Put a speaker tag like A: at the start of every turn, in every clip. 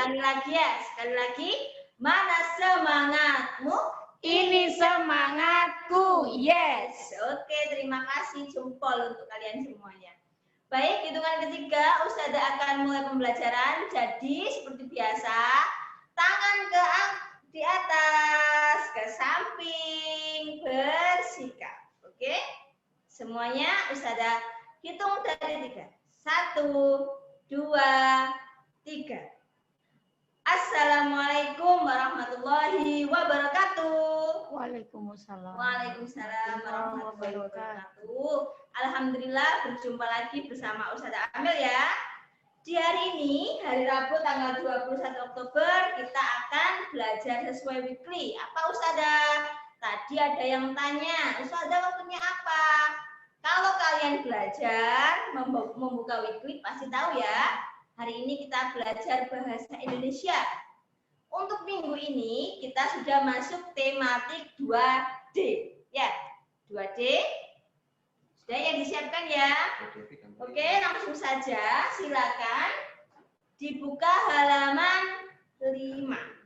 A: ulangi lagi ya. Sekali lagi. Mana semangatmu?
B: Ini semangatku. Yes.
A: Oke, terima kasih. Jempol untuk kalian semuanya. Baik, hitungan ketiga, Ustazah akan mulai pembelajaran. Jadi, seperti biasa, tangan di atas, ke samping, bersikap. Oke? Semuanya Ustazah hitung dari 3. 1, 2, 3. Assalamualaikum warahmatullahi wabarakatuh.
B: Waalaikumsalam.
A: Waalaikumsalam warahmatullahi wabarakatuh. Alhamdulillah berjumpa lagi bersama Ustazah Amel ya. Di hari ini, hari Rabu tanggal 21 Oktober, kita akan belajar sesuai weekly. Apa Ustazah? Tadi ada yang tanya, Ustazah waktunya apa? Kalau kalian belajar membuka weekly pasti tahu ya. Hari ini kita belajar bahasa Indonesia. Untuk minggu ini kita sudah masuk tematik 2D. Ya, 2D. Sudah yang disiapkan ya? Oke, langsung saja. Silakan dibuka halaman 5.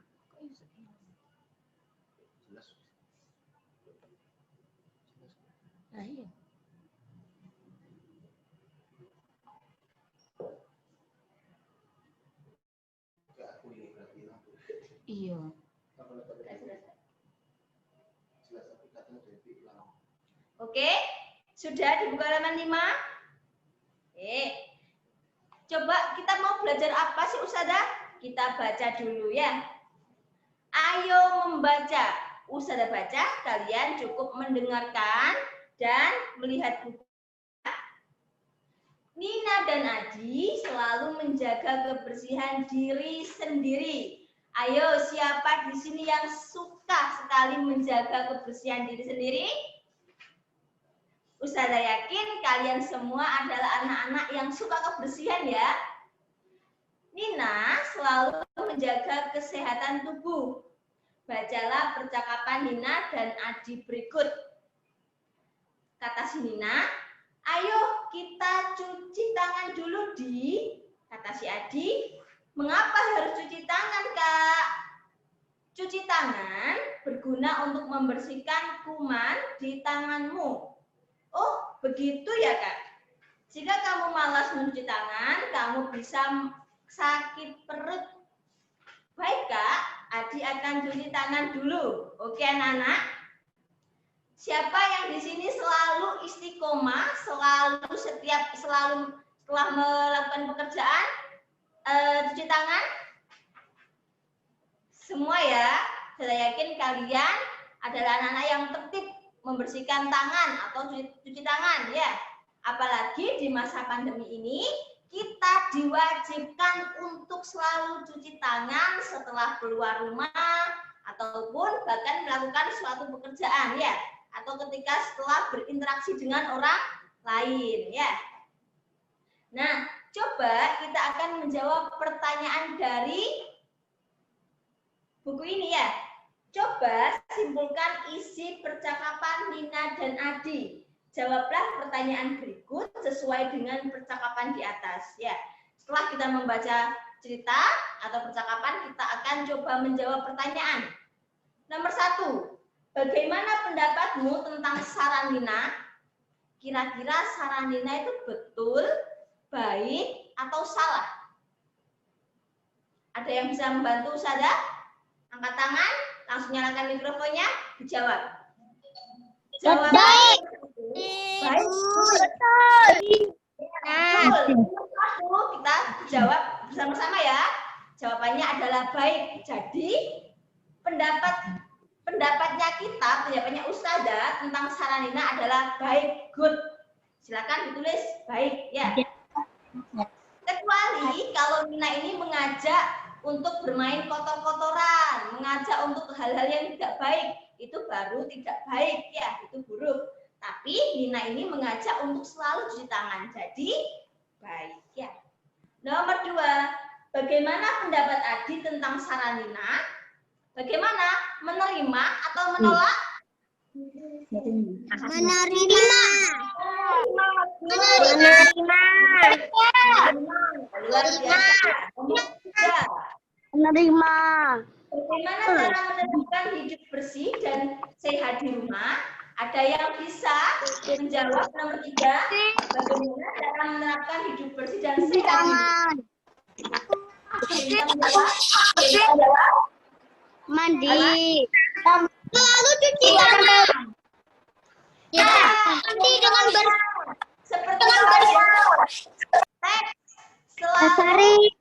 B: Iya.
A: Oke, sudah dibuka halaman 5? Coba kita mau belajar apa sih Ustazah? Kita baca dulu ya. Ayo membaca. Ustazah baca, kalian cukup mendengarkan dan melihat buku. Nina dan Adi selalu menjaga kebersihan diri sendiri. Ayo, siapa di sini yang suka sekali menjaga kebersihan diri sendiri? Ustazah yakin kalian semua adalah anak-anak yang suka kebersihan ya. Nina selalu menjaga kesehatan tubuh. Bacalah percakapan Nina dan Adi berikut. Kata si Nina, ayo kita cuci tangan dulu di. Kata si Adi, mengapa harus cuci tangan, Kak? Cuci tangan berguna untuk membersihkan kuman di tanganmu. Oh, begitu ya, Kak? Jika kamu malas mencuci tangan, kamu bisa sakit perut. Baik, Kak. Adi akan cuci tangan dulu. Oke, anak-anak? Siapa yang di sini selalu istiqomah, selalu setelah melakukan pekerjaan cuci tangan? Semua ya. Saya yakin kalian adalah anak-anak yang tertib membersihkan tangan atau cuci tangan ya. Apalagi di masa pandemi ini kita diwajibkan untuk selalu cuci tangan setelah keluar rumah ataupun bahkan melakukan suatu pekerjaan ya, atau ketika setelah berinteraksi dengan orang lain ya. Nah, coba kita akan menjawab pertanyaan dari buku ini ya. Coba simpulkan isi percakapan Nina dan Adi. Jawablah pertanyaan berikut sesuai dengan percakapan di atas ya. Setelah kita membaca cerita atau percakapan, kita akan coba menjawab pertanyaan. Nomor 1, bagaimana pendapatmu tentang saran Nina? Kira-kira saran Nina itu betul, baik, atau salah? Ada yang bisa membantu Ustazah? Angkat tangan, langsung nyalakan mikrofonnya, dijawab. Jawab. Baik. Baik. Betul. Betul. Kita jawab bersama-sama ya. Jawabannya adalah baik. Jadi pendapatnya Ustazah tentang saran Nina adalah baik, good. Silakan ditulis baik ya. Kecuali kalau Nina ini mengajak untuk bermain kotor-kotoran, mengajak untuk hal-hal yang tidak baik, itu baru tidak baik ya, itu buruk. Tapi Nina ini mengajak untuk selalu cuci tangan, jadi baik ya. Nomor 2, bagaimana pendapat Adi tentang saran Nina? Bagaimana? Menerima atau menolak?
C: Menerima.
A: Luar biasa.
C: menerima.
A: Bagaimana cara menerapkan hidup bersih dan sehat di rumah? Ada yang bisa menjawab nomor 3? Bagaimana cara menerapkan hidup bersih dan
C: Cuci
A: sehat di rumah?
C: tangan.
A: Bisa menjawab?
C: Mandi. Lalu cuci tangan. Ya, mandi dengan
A: Seperti apa? Selalu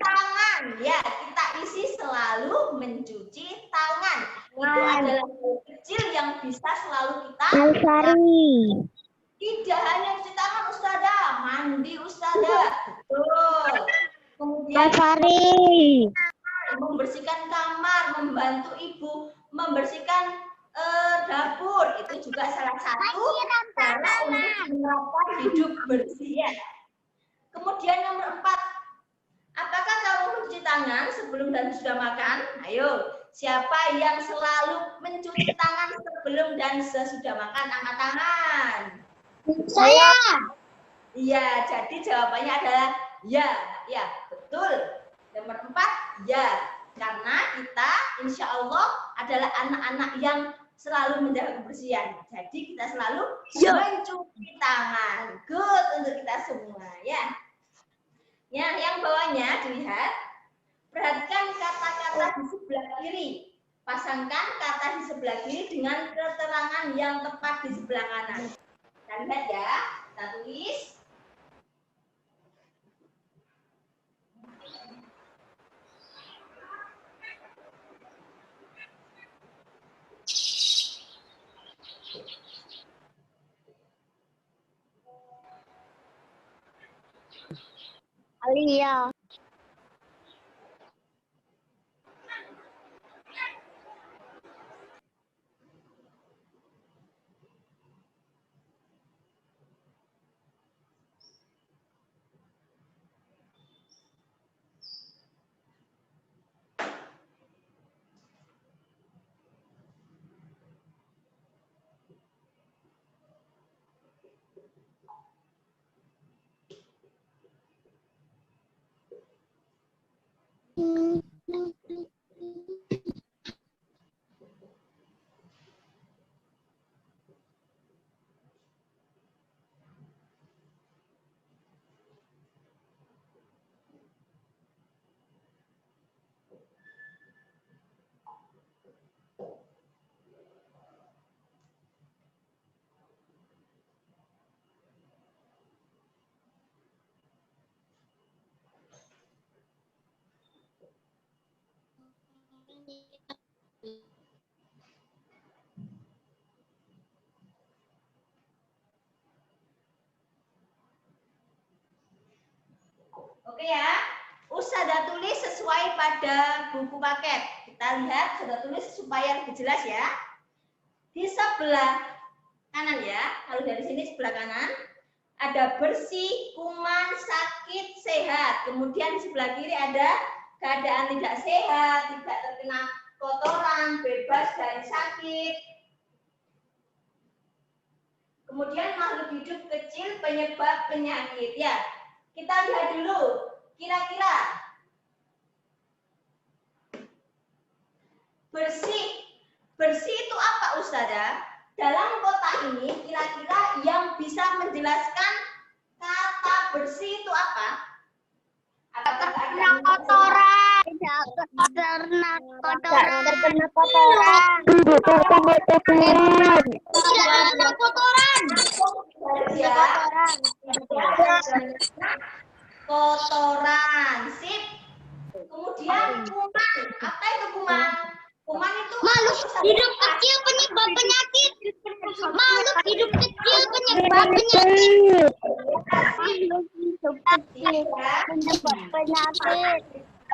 A: tangan, ya kita isi selalu mencuci tangan. Itu adalah hal kecil yang bisa selalu kita lakukan. Tidak hanya cuci tangan Ustazah, mandi Ustazah, betul. Kemudian membersihkan kamar, membantu ibu membersihkan dapur, itu juga salah satu cara untuk menerapkan hidup bersih ya. Kemudian nomor 4, apakah kamu mencuci tangan sebelum dan sudah makan? Ayo, siapa yang selalu mencuci tangan sebelum dan sesudah makan? Angkat tangan.
C: Saya.
A: Iya, jadi jawabannya adalah ya, ya, betul. Nomor 4, ya. Karena kita insya Allah adalah anak-anak yang selalu menjaga kebersihan. Jadi kita selalu mencuci tangan. Good untuk kita semua ya. Ya, yang bawahnya dilihat. Perhatikan kata-kata di sebelah kiri. Pasangkan kata di sebelah kiri dengan keterangan yang tepat di sebelah kanan. Kita lihat ya. Kita tulis.
C: Alia.
A: Oke ya, Ustazah tulis sesuai pada buku paket. Kita lihat, Ustazah tulis supaya lebih jelas ya. Di sebelah kanan ya, kalau dari sini sebelah kanan, ada bersih, kuman, sakit, sehat. Kemudian di sebelah kiri ada keadaan tidak sehat, tidak terkena kotoran, bebas dari sakit. Kemudian makhluk hidup kecil penyebab penyakit ya. Kita lihat dulu, kira-kira bersih itu apa Ustazah? Dalam kotak ini kira-kira yang bisa menjelaskan kata bersih itu apa? Apakah
C: Terkena kotoran. Tidak terkena kotoran. Terkena kotoran. Tidak terkena kotoran.
A: Kotoran, sip. Kemudian kuman, apa itu kuman? Kuman itu
C: Makhluk hidup kecil penyebab penyakit. Makhluk hidup kecil penyebab penyakit. Makhluk hidup kecil penyebab penyakit.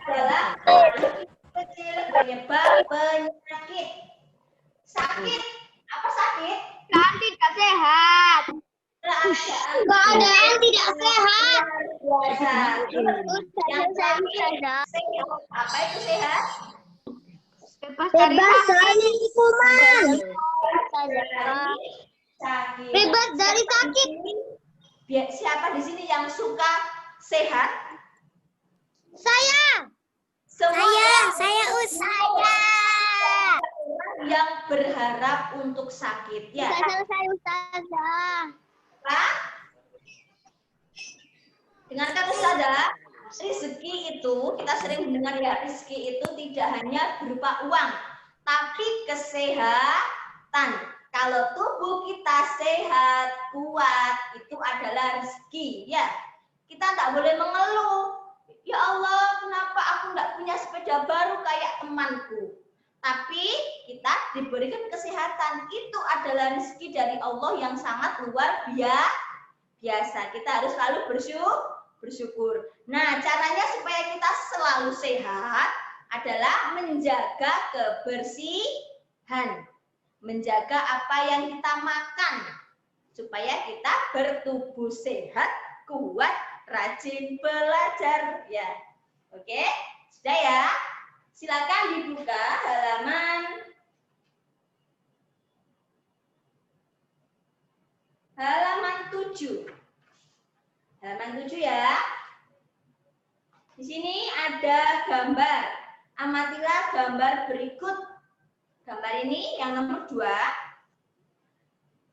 A: Adalah makhluk kecil penyebab penyakit. Sakit, apa sakit?
C: Keadaan tidak sehat. Keadaan tidak sehat.
A: Yang terakhir, sehat. Apa itu sehat?
C: Bebas dari kuman.
A: Sakit.
C: Bebas dari sakit.
A: Siapa di sini yang suka sehat?
C: Saya. Saya
A: yang berharap untuk sakit ya.
C: selesai Ustazah.
A: Pak, dengarkan Ustazah, rezeki itu kita sering mendengar ya, rezeki itu tidak hanya berupa uang, tapi kesehatan. Kalau tubuh kita sehat, kuat, itu adalah rezeki ya. Kita tak boleh mengeluh. Ya Allah, kenapa aku nggak punya sepeda baru kayak temanku? Tapi kita diberikan kesehatan. Itu adalah rezeki dari Allah yang sangat luar biasa. Kita harus selalu bersyukur. Nah, caranya supaya kita selalu sehat adalah menjaga kebersihan. Menjaga apa yang kita makan. Supaya kita bertubuh sehat, kuat, rajin belajar ya. Oke, sudah ya. Silakan dibuka halaman 7. Halaman 7 ya. Di sini ada gambar. Amatilah gambar berikut. Gambar ini yang nomor 2.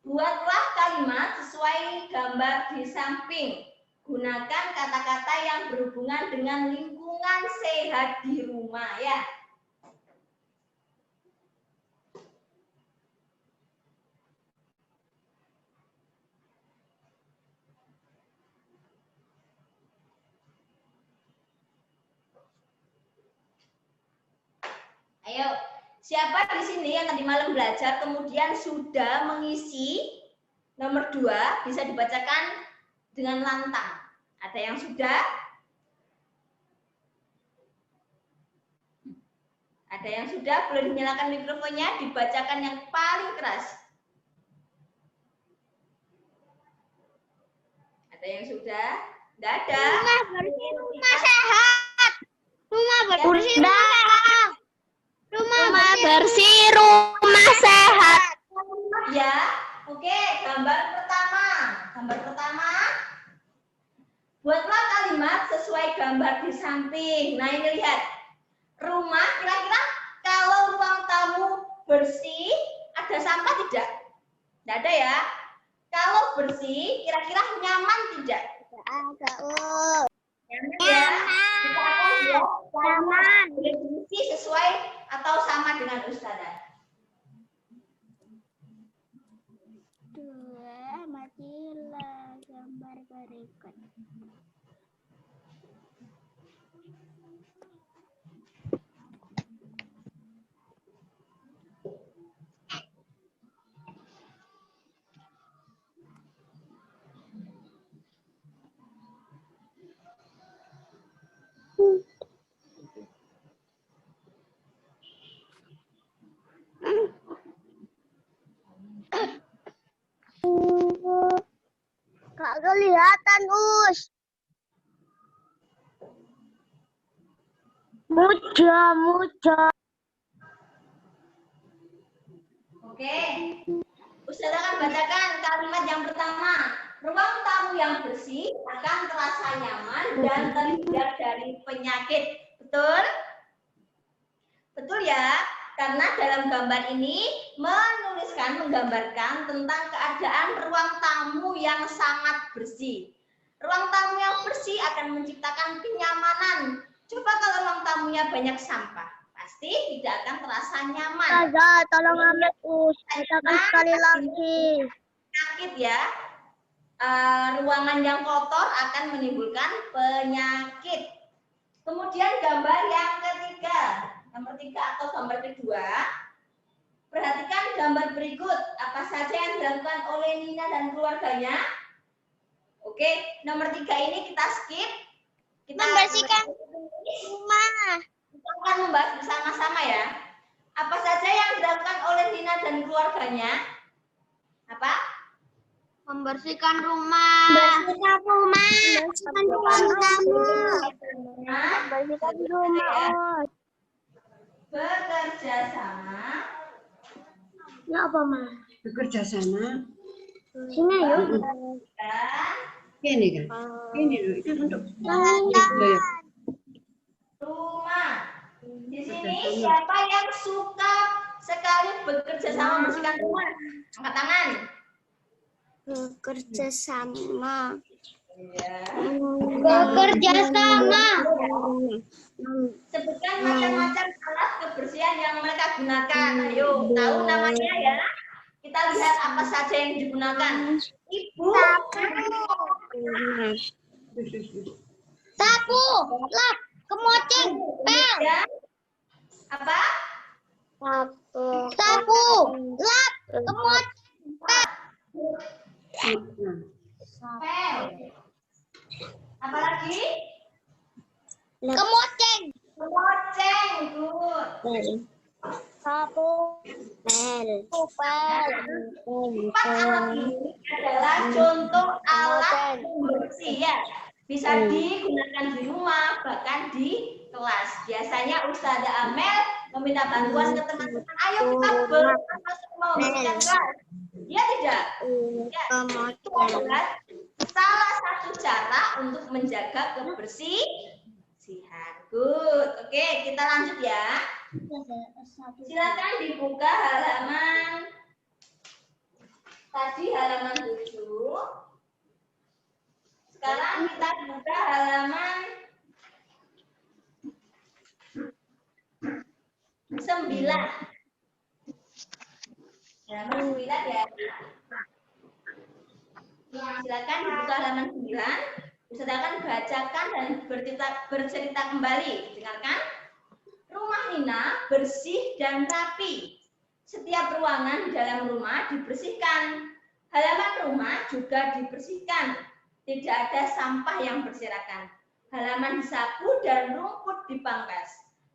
A: Buatlah kalimat sesuai gambar di samping. Gunakan kata-kata yang berhubungan dengan lingkungan sehat di rumah ya. Ayo, siapa di sini yang tadi malam belajar kemudian sudah mengisi nomor 2 bisa dibacakan dengan lantang? Ada yang sudah? Ada yang sudah? Boleh dinyalakan mikrofonnya, dibacakan yang paling keras. Ada yang sudah? Tidak ada.
C: Rumah bersih, rumah sehat. Rumah bersih, rumah sehat. Rumah bersih, rumah sehat.
A: Ya, oke. Gambar pertama. Gambar pertama. Buatlah kalimat sesuai gambar di samping. Nah, ini lihat. Rumah, kira-kira kalau ruang tamu bersih, ada sampah tidak? Tidak ada ya. Kalau bersih, kira-kira nyaman tidak?
C: Ada,
A: Nyaman ya. Kita akan lihat
C: Nyaman.
A: definisi sesuai atau sama dengan Ustazah.
C: Matilah gambar berikut. Kak kelihatan, Us. Muja.
A: Oke. Ustazah akan bacakan kalimat yang pertama. Ruang tamu yang bersih akan terasa nyaman dan terhindar dari penyakit. Betul? Betul ya? Karena dalam gambar ini menggambarkan tentang keadaan ruang tamu yang sangat bersih. Ruang tamu yang bersih akan menciptakan kenyamanan. Coba kalau ruang tamunya banyak sampah, pasti tidak akan terasa nyaman.
C: Ustazah, tolong ambil Us. Katakan sekali lagi.
A: Sakit ya. Ruangan yang kotor akan menimbulkan penyakit. Kemudian gambar yang ketiga. Nomor 3 atau gambar kedua. Perhatikan gambar berikut. Apa saja yang dilakukan oleh Nina dan keluarganya? Oke, nomor 3 ini kita skip. Kita
C: Membersihkan rumah.
A: Kita akan membahas bersama-sama ya. Apa saja yang dilakukan oleh Nina dan keluarganya? Apa?
C: Membersihkan rumah. Membersihkan rumah. Membersihkan ruang tamu. Membersihkan rumah.
A: Bekerja sama.
C: Ya apa, Ma?
D: Bekerja sama.
C: Sini yuk.
A: Dan
D: Ini kan. Ini loh, itu untuk
C: Tangan.
A: rumah. Di sini siapa yang suka sekali bekerja sama membersihkan rumah? Angkat tangan.
C: Bekerja sama.
A: Iya.
C: Bekerja sama.
A: Sebutkan macam-macam alat kebersihan yang mereka gunakan. Ayo, tahu namanya ya? Kita lihat apa saja yang digunakan. Ibu.
C: Sapu, lap, kemoceng, pel.
A: Ya. Apa?
C: Sapu, lap, kemoceng, pel.
A: Pel. Apa lagi?
C: Kemoceng.
A: Kemoceng. Good.
C: Sapu, pel.
A: Empat alat ini adalah contoh alat pembersih ya. Bisa digunakan di rumah, bahkan di kelas. Biasanya Ustazah Amel meminta bantuan ke teman-teman. Ayo kita bersama-sama membersihkan kelas. Ya tidak? Ya, itu adalah salah satu cara untuk menjaga kebersihan. Good. Oke, kita lanjut ya. Silakan dibuka halaman. Tadi halaman 7. Sekarang kita buka halaman 9. Halaman 9 ya. Silakan dibuka halaman 9. Ustazah akan bacakan dan bercerita kembali. Dengarkan. Rumah Nina bersih dan rapi. Setiap ruangan di dalam rumah dibersihkan. Halaman rumah juga dibersihkan. Tidak ada sampah yang berserakan. Halaman disapu dan rumput dipangkas.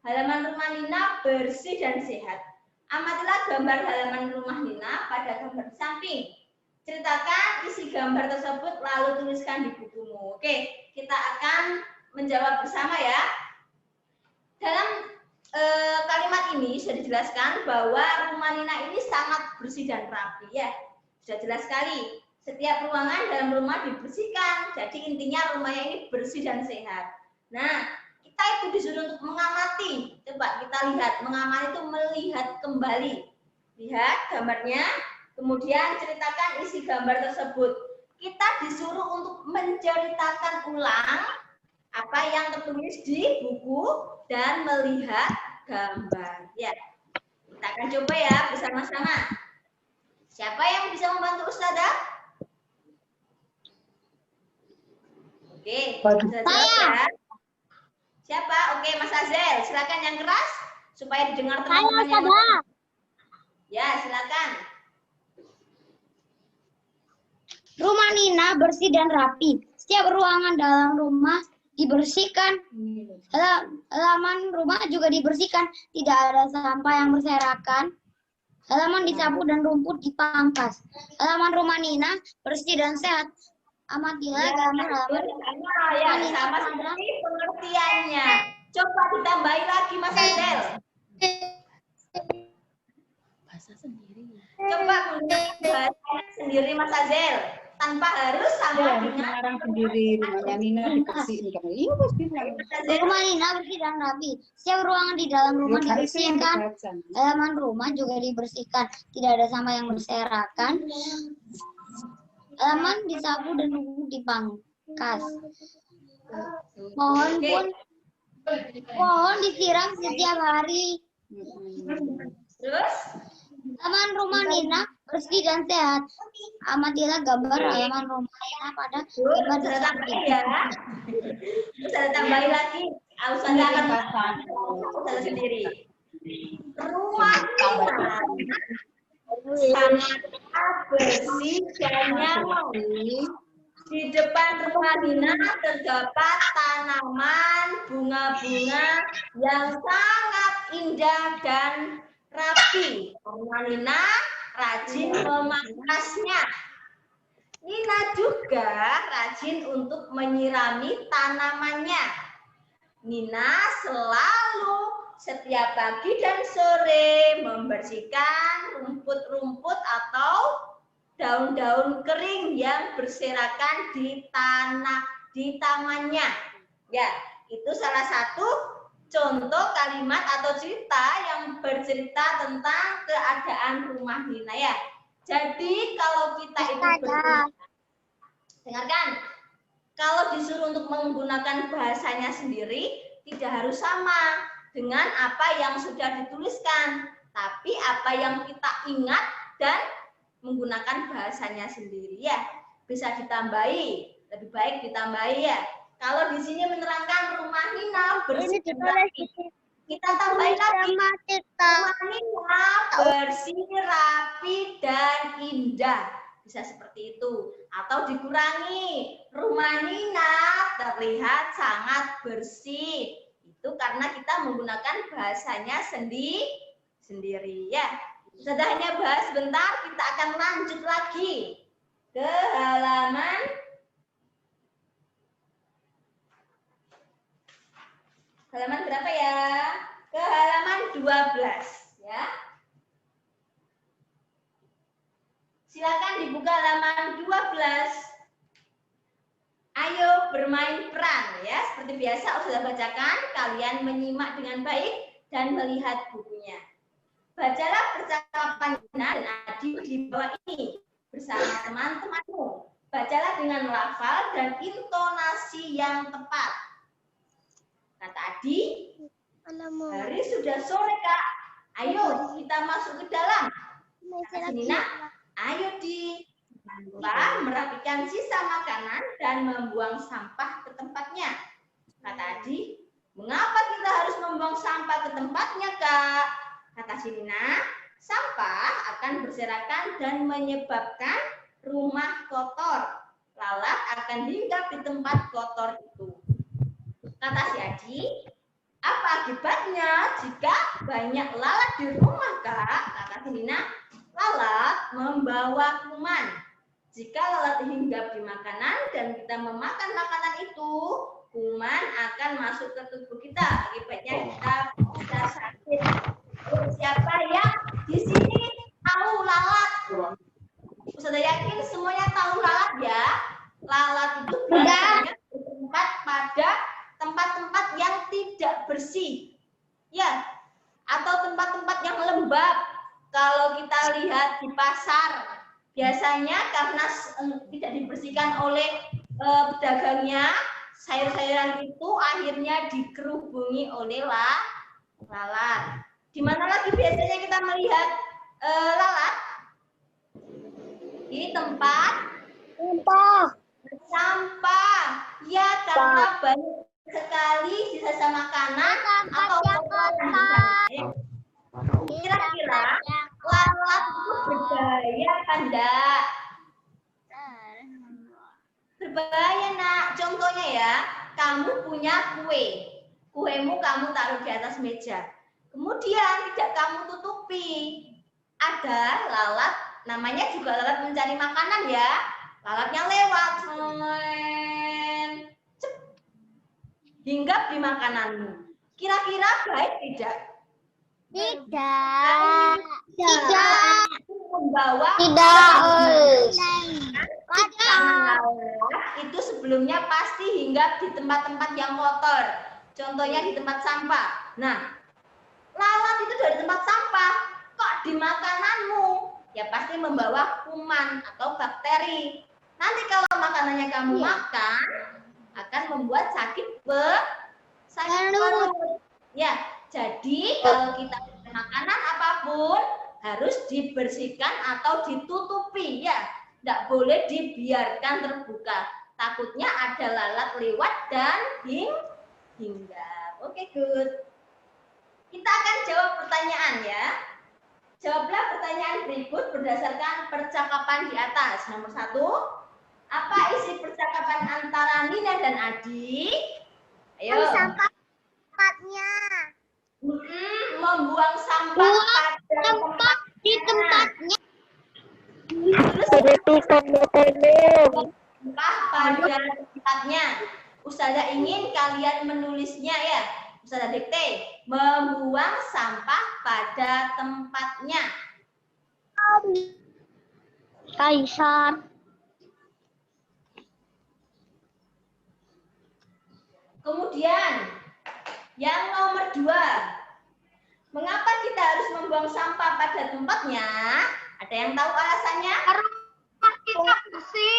A: Halaman rumah Nina bersih dan sehat. Amatilah gambar halaman rumah Nina pada gambar di samping. Ceritakan isi gambar tersebut lalu tuliskan di bukumu. Oke, kita akan menjawab bersama ya. Dalam kalimat ini sudah dijelaskan bahwa rumah Nina ini sangat bersih dan rapi ya. Sudah jelas sekali. Setiap ruangan dalam rumah dibersihkan. Jadi intinya rumahnya ini bersih dan sehat. Nah, kita itu disuruh untuk mengamati. Coba kita lihat, mengamati itu melihat kembali. Lihat gambarnya, kemudian ceritakan isi gambar tersebut. Kita disuruh untuk menceritakan ulang apa yang tertulis di buku dan melihat gambar. Ya, kita akan coba ya bersama-sama. Siapa yang bisa membantu Ustazah? Oke, saya. Siapa? Oke, Mas Azel, silakan yang keras supaya didengar teman-teman yang lain. Ya, silakan.
C: Rumah Nina bersih dan rapi. Setiap ruangan dalam rumah dibersihkan. Halaman rumah juga dibersihkan. Tidak ada sampah yang berserakan. Halaman disapu dan rumput dipangkas. Halaman rumah Nina bersih dan sehat. Amatilah gambar halaman.
A: Ya, sama seperti pengertiannya. Coba ditambahi lagi Mas Azel.
B: Bahasa sendiri.
A: Coba gunakan bahasa sendiri Mas Azel. Tanpa harus sama dengan
D: Sekarang sendiri rumahnya Nina dibersihin. Iya pasti.
C: Rumah Nina bersih dan rapi. Setiap ruangan di dalam rumah dibersihkan. Halaman rumah juga dibersihkan. Tidak ada sampah yang berserakan. Halaman disapu dan rumput dipangkas. Pohon disiram setiap hari.
A: terus
C: Halaman rumah Nina bersih dan sehat. Amatilah gambar halaman rumah Nina pada gambar di
A: sudah
C: samping.
A: tambahin ya. Sudah tambahi lagi. Ustazah akan Ustazah sendiri. Rumah Nina sangat bersih dan nyaman. Di depan rumah Nina terdapat tanaman bunga-bunga yang sangat indah dan rapi. Rumah Nina rajin memangkasnya. Nina juga rajin untuk menyirami tanamannya. Nina selalu setiap pagi dan sore membersihkan rumput-rumput atau daun-daun kering yang berserakan di tamannya. Ya, itu salah satu contoh kalimat atau cerita yang bercerita tentang keadaan rumah Nina ya. Jadi kalau kita itu dengarkan, kalau disuruh untuk menggunakan bahasanya sendiri tidak harus sama dengan apa yang sudah dituliskan, tapi apa yang kita ingat dan menggunakan bahasanya sendiri ya. Bisa ditambahi, lebih baik ditambahi ya. Kalau di sini menerangkan rumah Nina bersih dan rapi, kita tambahin lagi. Rumah Nina bersih, rapi, dan indah. Bisa seperti itu. Atau dikurangi. Rumah Nina terlihat sangat bersih. Itu karena kita menggunakan bahasanya sendiri ya. Sudah hanya bahas sebentar, kita akan lanjut lagi ke halaman berapa ya? Ke halaman 12 ya. Silakan dibuka halaman 12. Ayo bermain peran ya. Seperti biasa sudah bacakan, kalian menyimak dengan baik dan melihat bukunya. Bacalah percakapan Nina dan Adi di bawah ini bersama teman-temanmu. Bacalah dengan lafal dan intonasi yang tepat. Kata Adi, hari sudah sore Kak. Ayo kita masuk ke dalam. Kata Nina, ayo Di. Tanpa merapikan sisa makanan dan membuang sampah ke tempatnya. Kata Adi, mengapa kita harus membuang sampah ke tempatnya Kak? Kata si Nina, sampah akan berserakan dan menyebabkan rumah kotor. Lalat akan hinggap di tempat kotor itu. Kata si Adi, apa akibatnya jika banyak lalat di rumah Kak? Kata si Nina, lalat membawa kuman. Jika lalat hinggap di makanan dan kita memakan makanan itu, kuman akan masuk ke tubuh kita. Akibatnya kita bisa sakit. Siapa yang di sini tahu lalat? Sudah yakin semuanya tahu lalat ya? Lalat itu biasanya bertempat pada tempat-tempat yang tidak bersih, ya, atau tempat-tempat yang lembab. Kalau kita lihat di pasar, biasanya karena tidak dibersihkan oleh pedagangnya, sayur-sayuran itu akhirnya dikerubungi oleh lalat. Di mana lagi biasanya kita melihat lalat? Di tempat sampah. Ya, karena banyak sekali sisa makanan atau kotoran. Kira-kira lalat itu berbahaya kan enggak? Berbahaya nak. Contohnya ya, kamu punya kuemu kamu taruh di atas meja. Kemudian tidak kamu tutupi. Ada lalat, namanya juga lalat mencari makanan ya. Lalatnya lewat, hinggap di makananmu. Kira-kira baik tidak?
C: Tidak.
A: Membawa itu sebelumnya pasti hinggap di tempat-tempat yang kotor. Contohnya di tempat sampah. Nah, lalat itu dari tempat sampah kok di makananmu? Ya pasti membawa kuman atau bakteri. Nanti kalau makanannya kamu makan akan membuat sakit perut. Ya, jadi kalau kita makan makanan apapun harus dibersihkan atau ditutupi ya. Tidak boleh dibiarkan terbuka. Takutnya ada lalat lewat dan hinggap. Oke, good. Kita akan jawab pertanyaan ya. Jawablah pertanyaan berikut berdasarkan percakapan di atas. Nomor 1, apa isi percakapan antara Nina dan Adi? Ayo.
C: Tempatnya.
A: Membuang sampah pada
C: Di tempatnya.
A: Terus sampah pada tempatnya. Ustazah ingin kalian menulisnya ya. Ustazah dikte, membuang sampah pada tempatnya.
C: Kaisar.
A: Kemudian Yang nomor 2. Mengapa kita harus membuang sampah pada tempatnya? Ada yang tahu alasannya?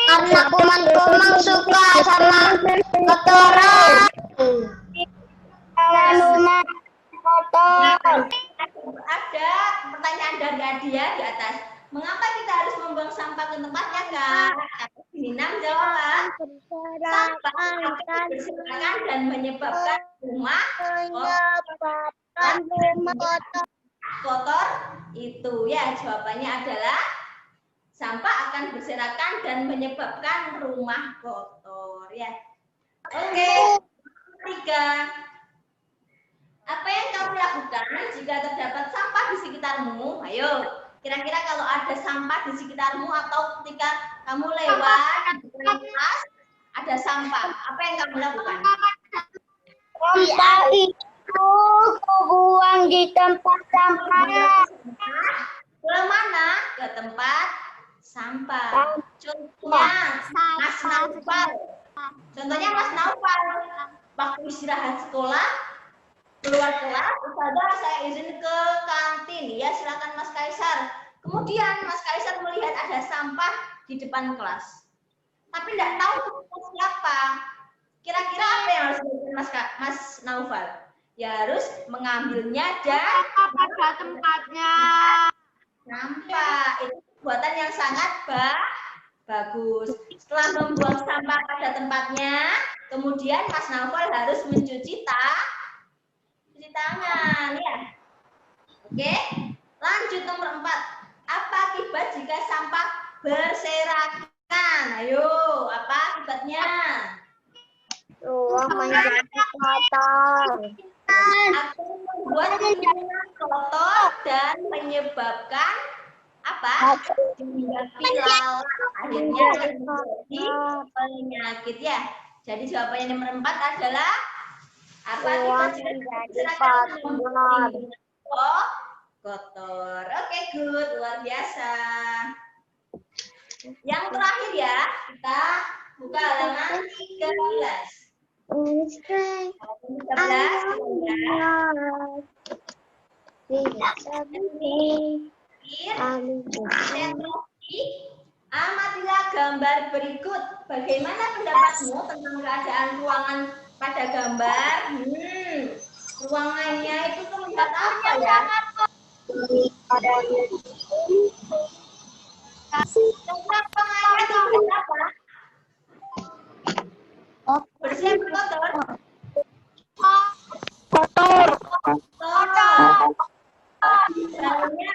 C: Karena kuman-kuman suka sama kotoran. Rumah kotor.
A: Ada pertanyaan dari Adia di atas. Mengapa kita harus membuang sampah ke tempatnya, Kak? Ninam jawab. Sampah akan berserakan dan menyebabkan rumah kotor itu ya. Jawabannya adalah sampah akan berserakan dan menyebabkan rumah kotor ya. Oke. 3. Apa yang kamu lakukan jika terdapat sampah di sekitarmu? Ayo, kira-kira kalau ada sampah di sekitarmu atau ketika kamu lewat di kelas ada sampah, apa yang kamu lakukan?
C: Sampah itu buang di tempat sampah.
A: Ke mana? Ke tempat sampah. Contohnya Mas Naufal. Contohnya Mas Naufal. Waktu istirahat sekolah, keluar kelas, Ustazah saya izin ke kantin. Ya silakan Mas Kaisar. Kemudian Mas Kaisar melihat ada sampah di depan kelas. Tapi tidak tahu siapa. Kira-kira apa yang harus dilakukan Mas Naufal? Ya harus mengambilnya dan
C: Pada tempatnya.
A: sampah. Itu perbuatan yang sangat bagus. Setelah membuang sampah pada tempatnya, kemudian Mas Naufal harus mencuci tangan ya. Oke. Lanjut nomor 4. Apa akibat jika sampah berserakan? Ayo, apa akibatnya?
C: Ruang menjadi kotor.
A: Akan membuat lingkungan kotor dan menyebabkan apa? Lalat. Akhirnya menjadi penyakit ya. Jadi jawabannya nomor 4 adalah apa akibat jika berserakan kotor. Oke, good, luar biasa. Yang terakhir ya, kita buka halaman 13. 13 amatilah gambar berikut. Bagaimana pendapatmu tentang keadaan ruangan pada gambar? Ruangannya itu terlihat apa ya? Tentang ruangannya terlihat apa? Bersih atau kotor? Kotor. Banyak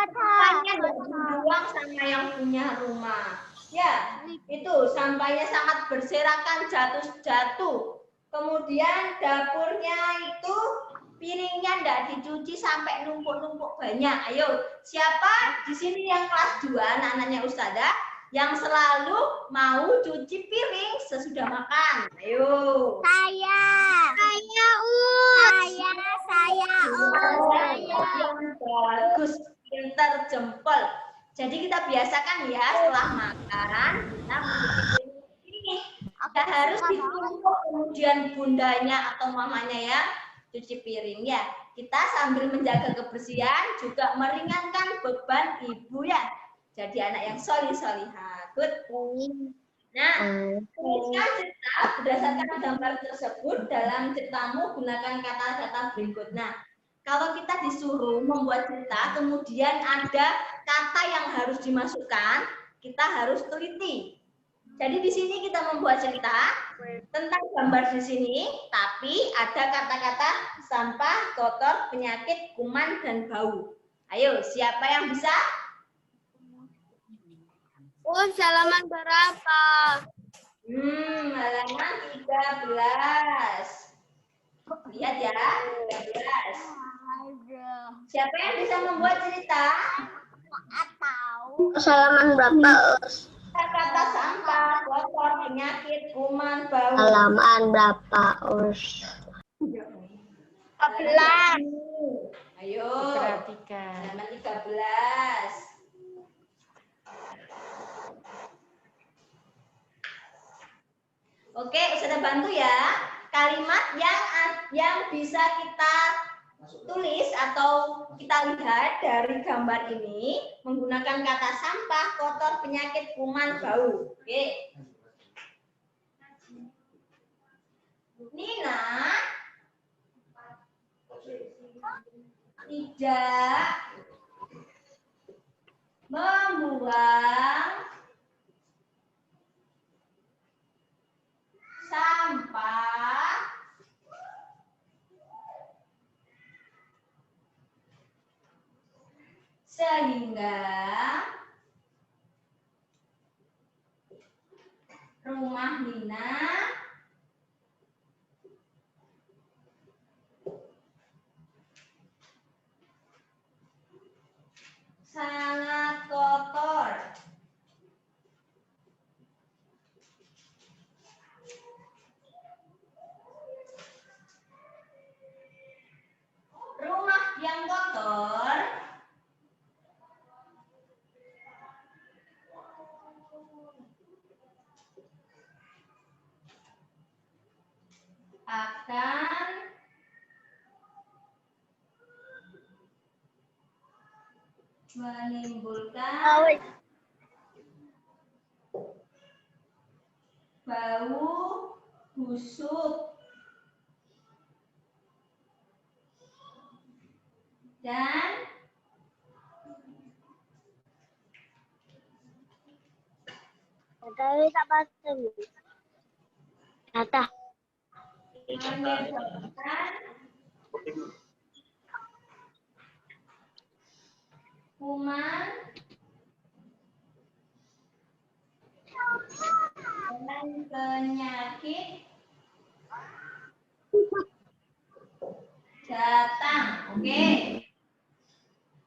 A: sampahnya dibuang sama yang punya rumah. Ya, itu sampahnya sangat berserakan, jatuh-jatuh. Kemudian dapurnya itu piringnya tidak dicuci sampai numpuk-numpuk banyak. Ayo, siapa di sini yang kelas 2 anak-anaknya Ustazah yang selalu mau cuci piring sesudah makan? Ayo.
C: Saya
A: Bagus, pintar, jempol. Jadi kita biasakan ya setelah makan kita mencuci piring. Kita harus ditumpuk kemudian bundanya atau mamanya ya cuci piring ya. Kita sambil menjaga kebersihan juga meringankan beban ibu ya. Jadi anak yang solihah. Good. Nah, tuliskan cerita berdasarkan gambar tersebut. Dalam ceritamu gunakan kata-kata berikut. Nah, kalau kita disuruh membuat cerita, kemudian ada kata yang harus dimasukkan, kita harus teliti. Jadi di sini kita membuat cerita tentang gambar di sini, tapi ada kata-kata sampah, kotor, penyakit, kuman, dan bau. Ayo, siapa yang bisa?
C: halaman berapa?
A: Halaman 13. Lihat ya, 13. Siapa yang bisa membuat cerita?
C: Halaman berapa?
A: Kata sampah, kotor, penyakit, kuman, bau.
C: Halaman berapa?
A: 14. Ayo.
B: Perhatikan.
A: Halaman 13. Oke, Ustazah bantu ya. kalimat yang bisa kita tulis atau kita lihat dari gambar ini menggunakan kata sampah, kotor, penyakit, kuman, bau. Oke. Nina tidak membuang sampah sehingga rumah Nina sangat kotor. Rumah yang kotor akan menimbulkan bau busuk dan menyebabkan kuman dan penyakit datang. Oke.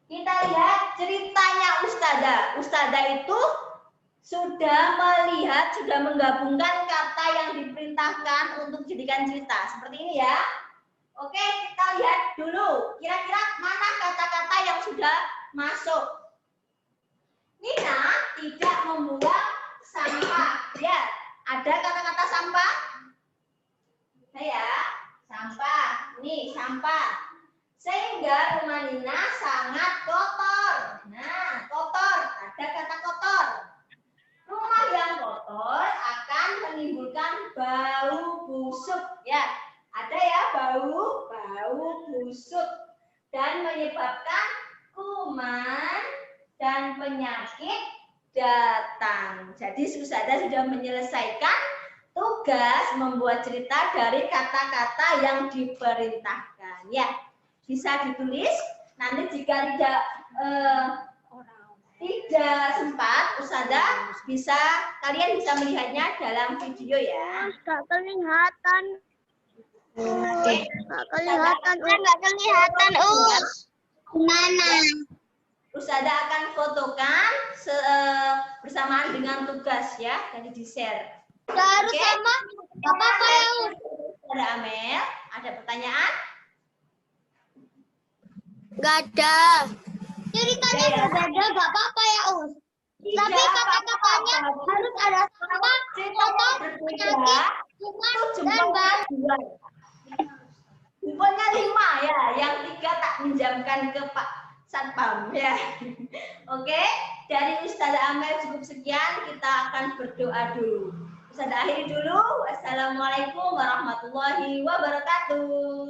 A: Kita lihat ceritanya Ustadzah. Ustadzah itu sudah melihat, sudah menggabungkan kata yang diperintahkan untuk dijadikan cerita. Seperti ini ya. Oke, kita lihat dulu. Kira-kira mana kata-kata yang sudah masuk. Nina tidak membuang sampah. Ya, ada kata-kata sampah? Ya, sampah. Nih, sampah. Sehingga rumah Nina sangat kotor. Nah, kotor. Ada kata kotor. Rumah yang kotor akan menimbulkan bau busuk. Ya, ada ya bau busuk dan menyebabkan kuman dan penyakit datang. Jadi Ustadzah sudah menyelesaikan tugas membuat cerita dari kata-kata yang diperintahkan. Ya, bisa ditulis. Nanti jika tidak sempat, Ustadzah kalian bisa melihatnya dalam video ya.
C: Nggak kelihatan. Nggak kelihatan, Gimana?
A: Ustadzah akan fotokan bersamaan dengan tugas ya, jadi di-share.
C: Harus
A: Oke.
C: sama Gak apa-apa ya, Us.
A: Ada Amel, ada pertanyaan?
C: Gak ada. Ceritanya
A: Ya.
C: berbeda, gak apa-apa ya, Us. Tapi
A: Tidak
C: kata-katanya
A: apa-apa.
C: harus ada sampah, kotor, penyakit, kuman, dan bau.
A: Jempolnya 5 ya, yang 3 tak pinjamkan ke Pak Satpam ya. Oke, dari Ustadzah Amel cukup sekian, kita akan berdoa dulu. Ustadzah akhiri dulu. Wassalamualaikum warahmatullahi wabarakatuh.